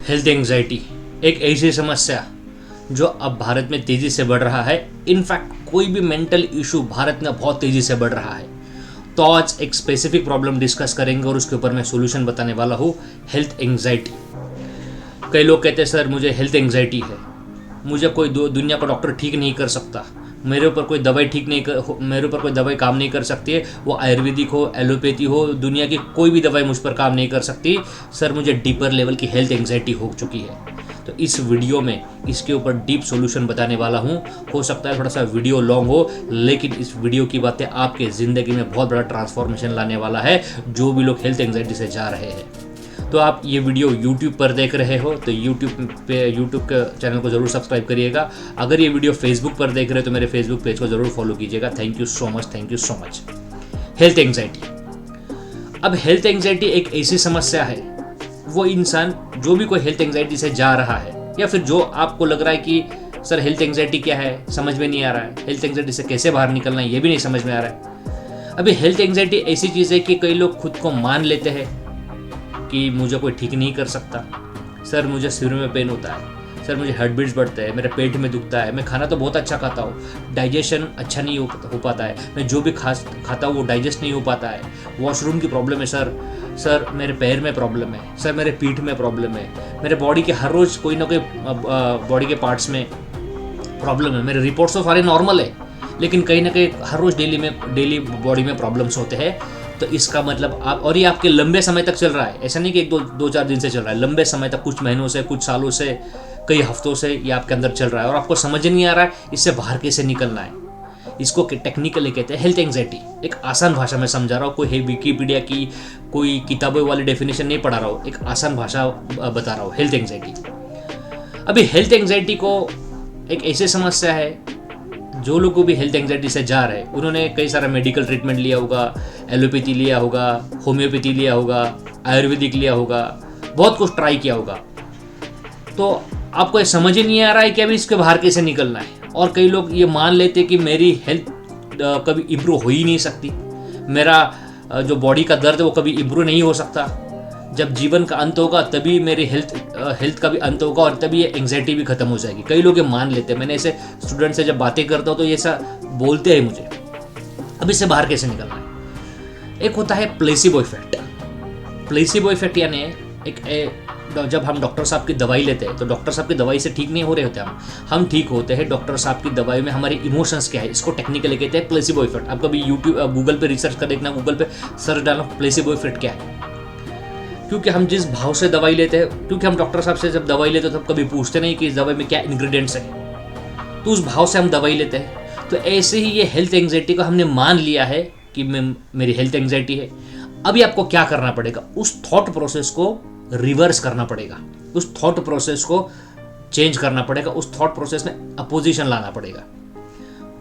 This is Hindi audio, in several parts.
हेल्थ एंग्जाइटी एक ऐसी समस्या जो अब भारत में तेज़ी से बढ़ रहा है। इनफैक्ट कोई भी मेंटल इशू भारत में बहुत तेज़ी से बढ़ रहा है। तो आज एक स्पेसिफिक प्रॉब्लम डिस्कस करेंगे और उसके ऊपर मैं सॉल्यूशन बताने वाला हूँ, हेल्थ एंग्जाइटी। कई लोग कहते हैं सर मुझे हेल्थ एंग्जाइटी है, मुझे कोई दुनिया का डॉक्टर ठीक नहीं कर सकता, मेरे ऊपर कोई दवाई काम नहीं कर सकती है, वो आयुर्वेदिक हो, एलोपैथी हो, दुनिया की कोई भी दवाई मुझ पर काम नहीं कर सकती। सर मुझे डीपर लेवल की हेल्थ एंग्जाइटी हो चुकी है। तो इस वीडियो में इसके ऊपर डीप सॉल्यूशन बताने वाला हूँ। हो सकता है थोड़ा सा वीडियो लॉन्ग हो, लेकिन इस वीडियो की बातें आपके ज़िंदगी में बहुत बड़ा ट्रांसफॉर्मेशन लाने वाला है, जो भी लोग हेल्थ एंग्जाइटी से जा रहे हैं। तो आप ये वीडियो YouTube पर देख रहे हो तो यूट्यूब के चैनल को ज़रूर सब्सक्राइब करिएगा। अगर ये वीडियो फेसबुक पर देख रहे हो तो मेरे फेसबुक पेज को ज़रूर फॉलो कीजिएगा। Thank you so much. Health anxiety. अब हेल्थ एंग्जाइटी एक ऐसी समस्या है, वो इंसान जो भी कोई हेल्थ एंग्जाइटी से जा रहा है या फिर जो आपको लग रहा है कि सर हेल्थ एंग्जाइटी क्या है, समझ में नहीं आ रहा है, हेल्थ एंग्जाइटी से कैसे बाहर निकलना है ये भी नहीं समझ में आ रहा है। अभी हेल्थ एंग्जाइटी ऐसी चीज़ है कि कई लोग खुद को मान लेते हैं कि मुझे कोई ठीक नहीं कर सकता। सर मुझे सिर में पेन होता है, सर मुझे हार्ट बीट्स बढ़ते हैं, मेरे पेट में दुखता है, मैं खाना तो बहुत अच्छा खाता हूँ, डाइजेशन अच्छा नहीं हो पाता है, मैं जो भी खाता हूँ वो डाइजेस्ट नहीं हो पाता है, वॉशरूम की प्रॉब्लम है सर मेरे पैर में प्रॉब्लम है, सर मेरे पीठ में प्रॉब्लम है, मेरे बॉडी के हर रोज़ कोई ना कोई बॉडी के पार्ट्स में प्रॉब्लम है, मेरे रिपोर्ट्स तो सारे नॉर्मल है, लेकिन कहीं ना कहीं हर रोज़ डेली बॉडी में प्रॉब्लम्स होते हैं। तो इसका मतलब और ये आपके लंबे समय तक चल रहा है, ऐसा नहीं कि एक दो चार दिन से चल रहा है, लंबे समय तक, कुछ महीनों से, कुछ सालों से, कई हफ्तों से ये आपके अंदर चल रहा है और आपको समझ नहीं आ रहा है इससे बाहर कैसे निकलना है। इसको टेक्निकली कहते हैं हेल्थ एंग्जाइटी। एक आसान भाषा में समझा रहा हूँ, कोई विकिपीडिया की कोई किताबों वाली डेफिनेशन नहीं पढ़ा रहा हूँ, एक आसान भाषा बता रहा हूँ। हेल्थ एंग्जाइटी, अभी हेल्थ एंग्जाइटी को एक ऐसी समस्या है, जो लोग भी हेल्थ एंग्जाइटी से जा रहे हैं उन्होंने कई सारा मेडिकल ट्रीटमेंट लिया होगा, एलोपैथी लिया होगा, होम्योपैथी लिया होगा, आयुर्वेदिक लिया होगा, बहुत कुछ ट्राई किया होगा। तो आपको ये समझ ही नहीं आ रहा है कि अभी इसके बाहर कैसे निकलना है। और कई लोग ये मान लेते हैं कि मेरी हेल्थ कभी इम्प्रूव हो ही नहीं सकती, मेरा जो बॉडी का दर्द है वो कभी इम्प्रूव नहीं हो सकता, जब जीवन का अंत होगा तभी मेरी हेल्थ का भी अंत होगा और तभी ये एंग्जाइटी भी खत्म हो जाएगी। कई लोग ये मान लेते हैं। मैंने ऐसे स्टूडेंट से जब बातें करता हूँ तो ये ऐसा बोलते हैं मुझे। अब इससे बाहर कैसे निकलना है? एक होता है प्लेसिबो इफेक्ट। प्लेसिबो इफेक्ट यानी जब हम डॉक्टर साहब की दवाई लेते हैं तो डॉक्टर साहब की दवाई से ठीक नहीं हो रहे होते हम ठीक होते हैं। डॉक्टर साहब की दवाई में हमारे इमोशंस क्या है, इसको टेक्निकली कहते हैं प्लेसिबो इफेक्ट। आप कभी गूगल पे रिसर्च कर देखना, गूगल पे सर्च डालो प्लेसिबो इफेक्ट क्या है। क्योंकि हम जिस भाव से दवाई लेते हैं, क्योंकि हम डॉक्टर साहब से जब दवाई लेते हैं तो कभी पूछते नहीं कि इस दवाई में क्या इंग्रेडिएंट्स है, तो उस भाव से हम दवाई लेते हैं। तो ऐसे ही ये हेल्थ एंग्जाइटी को हमने मान लिया है कि मेरी हेल्थ एंग्जाइटी है। अभी आपको क्या करना पड़ेगा, उस थॉट प्रोसेस को रिवर्स करना पड़ेगा, उस थॉट प्रोसेस को चेंज करना पड़ेगा, उस थॉट प्रोसेस में अपोजिशन लाना पड़ेगा।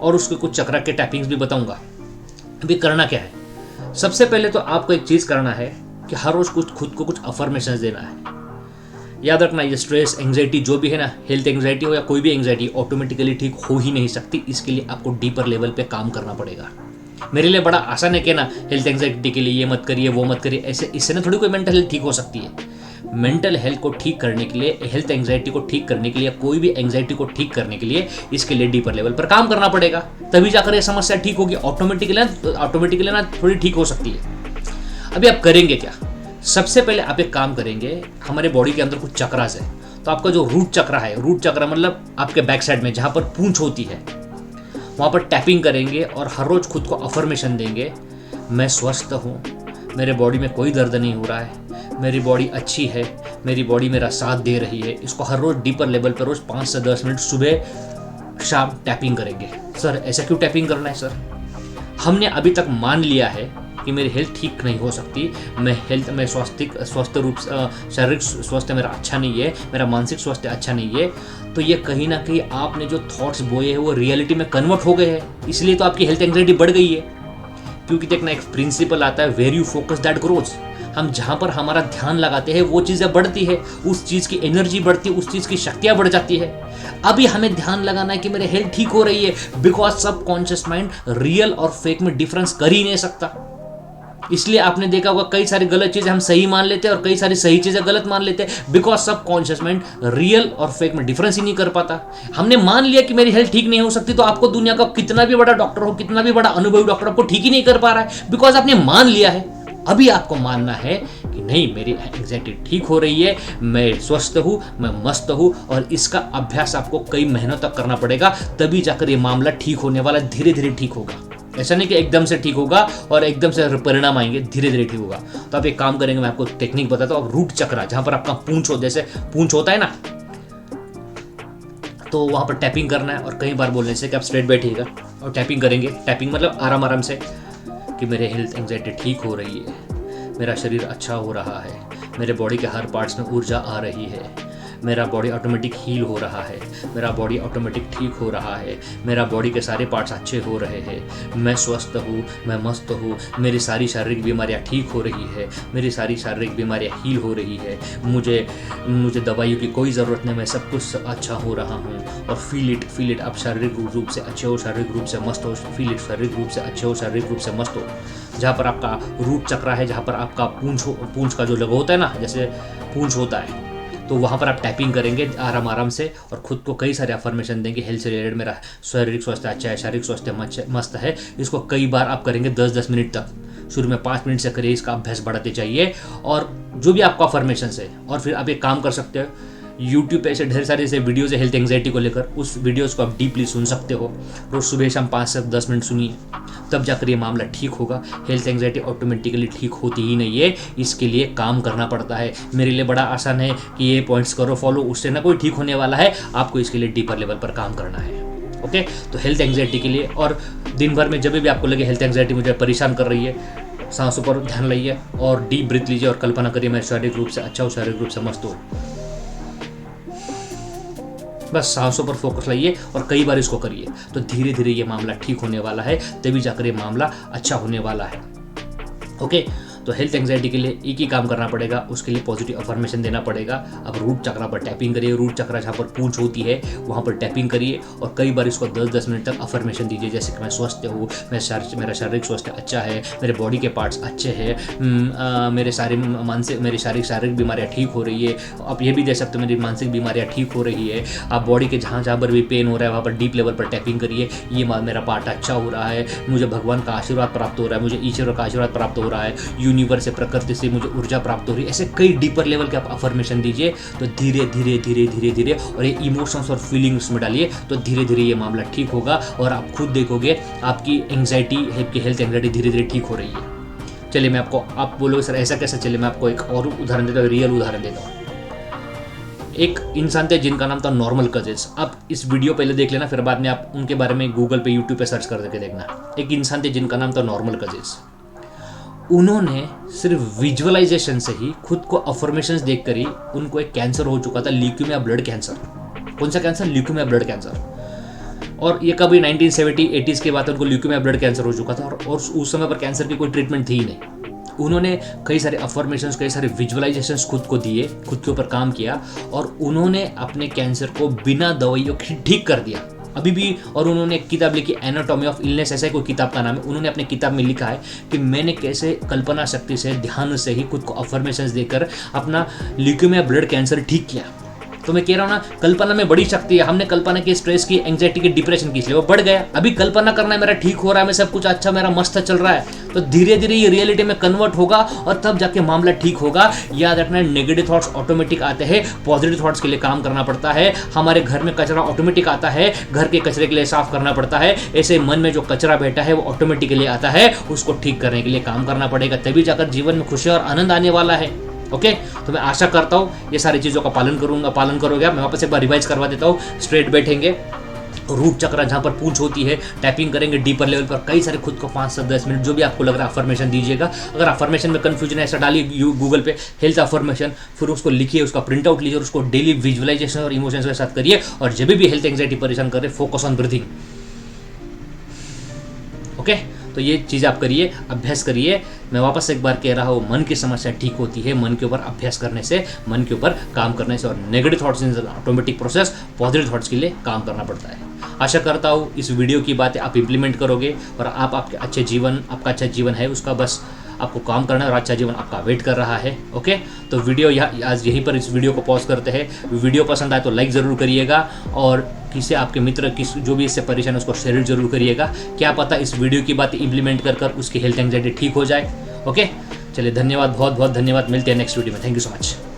और उसके कुछ चक्र के टैपिंग्स भी बताऊंगा। अभी करना क्या है, सबसे पहले तो आपको एक चीज़ करना है कि हर रोज़ खुद को कुछ अफर्मेशंस देना है। याद रखना, ये स्ट्रेस, एंग्जाइटी जो भी है ना, हेल्थ एंग्जाइटी हो या कोई भी एंग्जाइटी, ऑटोमेटिकली ठीक हो ही नहीं सकती। इसके लिए आपको डीपर लेवल पे काम करना पड़ेगा। मेरे लिए बड़ा आसान है कि ना हेल्थ एंग्जाइटी के लिए ये मत करिए वो मत करिए, ऐसे इससे ना थोड़ी कोई मेंटल हेल्थ ठीक हो सकती है। मेंटल हेल्थ को ठीक करने के लिए, हेल्थ एंग्जाइटी को ठीक करने के लिए, कोई भी एंग्जाइटी को ठीक करने के लिए इसके लिए डीपर लेवल पर काम करना पड़ेगा, तभी जाकर ये समस्या ठीक होगी। ऑटोमेटिकली ना थोड़ी ठीक हो सकती है। अभी आप करेंगे क्या, सबसे पहले आप एक काम करेंगे, हमारे बॉडी के अंदर कुछ चक्रास है, तो आपका जो रूट चक्र है, रूट चक्र मतलब आपके बैक साइड में जहाँ पर पूंछ होती है, वहाँ पर टैपिंग करेंगे और हर रोज़ खुद को अफर्मेशन देंगे, मैं स्वस्थ हूँ, मेरे बॉडी में कोई दर्द नहीं हो रहा है, मेरी बॉडी अच्छी है, मेरी बॉडी मेरा साथ दे रही है। इसको हर रोज़ डीपर लेवल पर रोज़ 5 से 10 मिनट सुबह शाम टैपिंग करेंगे। सर ऐसा क्यों टैपिंग करना है? सर हमने अभी तक मान लिया है कि मेरी हेल्थ ठीक नहीं हो सकती, मैं स्वस्थ रूप शारीरिक स्वास्थ्य मेरा अच्छा नहीं है, मेरा मानसिक स्वास्थ्य अच्छा नहीं है। तो ये कहीं ना कहीं आपने जो थॉट्स बोए हैं वो रियलिटी में कन्वर्ट हो गए हैं, इसलिए तो आपकी हेल्थ एंग्जाइटी बढ़ गई है। क्योंकि देखना, एक प्रिंसिपल आता है, where you focus that grows. हम जहाँ पर हमारा ध्यान लगाते हैं वो चीज़ें बढ़ती है, उस चीज़ की एनर्जी बढ़ती है, उस चीज़ की शक्तियाँ बढ़ जाती है। अभी हमें ध्यान लगाना है कि मेरे हेल्थ ठीक हो रही है, बिकॉज सबकॉन्शियस माइंड रियल और फेक में डिफरेंस कर ही नहीं सकता। इसलिए आपने देखा होगा कई सारी गलत चीज़ें हम सही मान लेते हैं और कई सारी सही चीज़ें गलत मान लेते हैं, बिकॉज सबकॉन्शियस माइंड रियल और फेक में डिफरेंस ही नहीं कर पाता। हमने मान लिया कि मेरी हेल्थ ठीक नहीं हो सकती, तो आपको दुनिया का कितना भी बड़ा डॉक्टर हो, कितना भी बड़ा अनुभवी डॉक्टर आपको ठीक ही नहीं कर पा रहा है, बिकॉज आपने मान लिया है। अभी आपको मानना है कि नहीं, मेरी एंग्जाइटी ठीक हो रही है, मैं स्वस्थ हूँ, मैं मस्त हूँ, और इसका अभ्यास आपको कई महीनों तक करना पड़ेगा, तभी जाकर ये मामला ठीक होने वाला, धीरे धीरे ठीक होगा। ऐसा नहीं कि एकदम से ठीक होगा और एकदम से परिणाम आएंगे, धीरे धीरे ठीक होगा। तो आप एक काम करेंगे, मैं आपको टेक्निक बताता हूँ। आप रूट चक्रा, जहां पर आपका पूंछ हो, जैसे पूंछ होता है ना, तो वहां पर टैपिंग करना है, और कई बार बोलने से कि आप स्ट्रेट बैठिएगा और टैपिंग करेंगे। टैपिंग मतलब आराम आराम से, कि मेरे हेल्थ एंग्जाइटी ठीक हो रही है, मेरा शरीर अच्छा हो रहा है, मेरे बॉडी के हर पार्ट्स में ऊर्जा आ रही है, मेरा बॉडी ऑटोमेटिक हील हो रहा है, मेरा बॉडी ऑटोमेटिक ठीक हो रहा है, मेरा बॉडी के सारे पार्ट्स अच्छे हो रहे हैं, मैं स्वस्थ हूँ, मैं मस्त हूँ, मेरी सारी शारीरिक बीमारियाँ ठीक हो रही है, मेरी सारी शारीरिक बीमारियाँ हील हो रही है, मुझे दवाइयों की कोई ज़रूरत नहीं, मैं सब कुछ अच्छा हो रहा हूँ। और फील इट, आप शारीरिक रूप से अच्छे हो, शारीरिक रूप से मस्त हो, फील इट, शारीरिक रूप से अच्छे हो, शारीरिक रूप से मस्त हो। जहाँ पर आपका रूट चक्रा है, जहाँ पर आपका पूंछ का जो लगा होता है ना, जैसे पूंछ होता है, तो वहाँ पर आप टैपिंग करेंगे आराम आराम से, और खुद को कई सारे अफर्मेशन देंगे। हेल्थ से रिलेटेड मेरा शारीरिक स्वास्थ्य अच्छा है, शारीरिक स्वास्थ्य मस्त है। इसको कई बार आप करेंगे, 10-10 मिनट तक। शुरू में 5 मिनट से करिए, इसका अभ्यास बढ़ाते जाइए, और जो भी आपका अफर्मेशन है। और फिर आप एक काम कर सकते हो, यूट्यूब पे ऐसे ढेर सारे ऐसे वीडियोज़ है हेल्थ एंग्जाइटी को लेकर, उस वीडियोज़ को आप डीपली सुन सकते हो। रोज़ सुबह शाम 5 से 10 मिनट सुनिए, तब जाकर ये मामला ठीक होगा। हेल्थ एंग्जाइटी ऑटोमेटिकली ठीक होती ही नहीं है, इसके लिए काम करना पड़ता है। मेरे लिए बड़ा आसान है कि ये पॉइंट्स करो फॉलो, उससे ना कोई ठीक होने वाला है, आपको इसके लिए डीपर लेवल पर काम करना है। ओके, तो हेल्थ एंग्जाइटी के लिए, और दिन भर में जब भी आपको लगे हेल्थ एंग्जाइटी मुझे परेशान कर रही है, सांसों पर ध्यान लाइए और डीप ब्रीथ लीजिए और कल्पना करिए मैं शारीरिक रूप से अच्छा हूँ, शारीरिक रूप से मस्त हूँ। बस सांसों पर फोकस लाइए और कई बार इसको करिए, तो धीरे धीरे ये मामला ठीक होने वाला है, तभी जाकर ये मामला अच्छा होने वाला है। ओके, तो हेल्थ एंग्जाइटी के लिए एक ही काम करना पड़ेगा, उसके लिए पॉजिटिव अफर्मेशन देना पड़ेगा। अब रूट चक्रा पर टैपिंग करिए, रूट चक्रा जहाँ पर पूंछ होती है वहाँ पर टैपिंग करिए, और कई बार इसको 10-10 मिनट तक अफर्मेशन दीजिए, जैसे कि मैं स्वस्थ हूँ, मेरा शारीरिक स्वास्थ्य अच्छा है, मेरे बॉडी के पार्ट्स अच्छे हैं, मेरी शारीरिक बीमारियाँ ठीक हो रही है। आप ये भी दे सकते हो, मेरी मानसिक बीमारियाँ ठीक हो रही है। आप बॉडी के जहाँ जहाँ पर भी पेन हो रहा है वहाँ पर डीप लेवल पर टैपिंग करिए, ये मेरा पार्ट अच्छा हो रहा है, मुझे भगवान का आशीर्वाद प्राप्त हो रहा है, मुझे ईश्वर का आशीर्वाद प्राप्त हो रहा है, यूनिवर्स से, प्रकृति से मुझे ऊर्जा प्राप्त हो रही है। ऐसे कई डीपर लेवल के आप अफर्मेशन दीजिए, तो धीरे धीरे धीरे धीरे धीरे, और ये इमोशंस और फीलिंग्स में डालिए, तो धीरे धीरे ये मामला ठीक होगा, और आप खुद देखोगे आपकी एंग्जाइटी, आपकी हेल्थ एंग्जाइटी धीरे धीरे ठीक हो रही है। चलिए मैं आपको, आप बोलोगे सर ऐसा कैसे, चलिए मैं आपको एक और उदाहरण देता हूँ, रियल उदाहरण देता हूँ। एक इंसान थे जिनका नाम था नॉर्मल कजिन्स। आप इस वीडियो पहले देख लेना, फिर बाद में आप उनके बारे में गूगल पे, यूट्यूब पे सर्च करके देखना। एक इंसान थे जिनका नाम था नॉर्मल कजिन्स। उन्होंने सिर्फ विजुअलाइजेशन से ही, खुद को अफर्मेशंस देखकर ही, उनको एक कैंसर हो चुका था, ल्यूकेमिया ब्लड कैंसर। कौन सा कैंसर? Leukaemia blood cancer. और ये कभी 1970-80s के बाद उनको ल्यूकेमिया ब्लड कैंसर हो चुका था, और उस समय पर कैंसर की कोई ट्रीटमेंट थी ही नहीं। उन्होंने कई सारे अफर्मेशंस, कई सारे विजुअलाइजेशंस खुद को दिए, खुद के ऊपर काम किया, और उन्होंने अपने कैंसर को बिना दवाइयों के ठीक कर दिया अभी भी। और उन्होंने एक किताब लिखी, एनाटॉमी ऑफ इलनेस, ऐसा कोई किताब का नाम है। उन्होंने अपनी किताब में लिखा है कि मैंने कैसे कल्पना शक्ति से, ध्यान से ही खुद को अफर्मेशंस देकर अपना ल्यूकेमिया ब्लड कैंसर ठीक किया। तो मैं कह रहा हूँ ना, कल्पना में बड़ी शक्ति है। हमने कल्पना की, स्ट्रेस की, एंग्जाइटी की, डिप्रेशन की, इसलिए वो बढ़ गया। अभी कल्पना करना है मेरा ठीक हो रहा है, मैं सब कुछ अच्छा, मेरा मस्त चल रहा है, तो धीरे धीरे ये रियलिटी में कन्वर्ट होगा, और तब जाके मामला ठीक होगा। याद रखना, नेगेटिव थॉट्स ऑटोमेटिक आते हैं, पॉजिटिव थॉट्स के लिए काम करना पड़ता है। हमारे घर में कचरा ऑटोमेटिक आता है, घर के कचरे के लिए साफ करना पड़ता है। ऐसे मन में जो कचरा बैठा है वो ऑटोमेटिकली आता है, उसको ठीक करने के लिए काम करना पड़ेगा, तभी जाकर जीवन में खुशी और आनंद आने वाला है। ओके, तो मैं आशा करता हूँ ये सारी चीज़ों का पालन करोगे। मैं वापस एक बार रिवाइज करवा देता हूँ। स्ट्रेट बैठेंगे, रूट चक्र जहाँ पर पूंछ होती है, टैपिंग करेंगे डीपर लेवल पर, कई सारे खुद को 5 से 10 मिनट, जो भी आपको लग रहा है अफर्मेशन दीजिएगा। अगर अफर्मेशन में कंफ्यूजन है, ऐसा डालिए गूगल पे हेल्थ अफर्मेशन, फिर उसको लिखिए, उसका प्रिंट आउट लीजिए और उसको डेली विजुअलाइजेशन और इमोशंस के साथ करिए। और जब भी हेल्थ एंग्जाइटी परेशान करे, फोकस ऑन ब्रीथिंग। ओके, तो ये चीज़ आप करिए, अभ्यास करिए। मैं वापस एक बार कह रहा हूँ, मन की समस्या ठीक होती है मन के ऊपर अभ्यास करने से, मन के ऊपर काम करने से। और negative thoughts in automatic process, positive thoughts के लिए काम करना पड़ता है। आशा करता हूँ इस वीडियो की बातें आप इंप्लीमेंट करोगे, और आपका अच्छा जीवन है उसका बस आपको काम करना है और अच्छा जीवन आपका वेट कर रहा है। ओके, तो वीडियो आज यहीं पर इस वीडियो को पॉज करते हैं। वीडियो पसंद आए तो लाइक ज़रूर करिएगा और किसी आपके मित्र जो भी इससे परेशान है उसको शेयर जरूर करिएगा। क्या पता इस वीडियो की बात इम्प्लीमेंट कर उसकी हेल्थ एंग्जाइटी ठीक हो जाए। ओके, चलिए धन्यवाद, बहुत बहुत धन्यवाद। मिलते हैं नेक्स्ट वीडियो में। Thank you so much.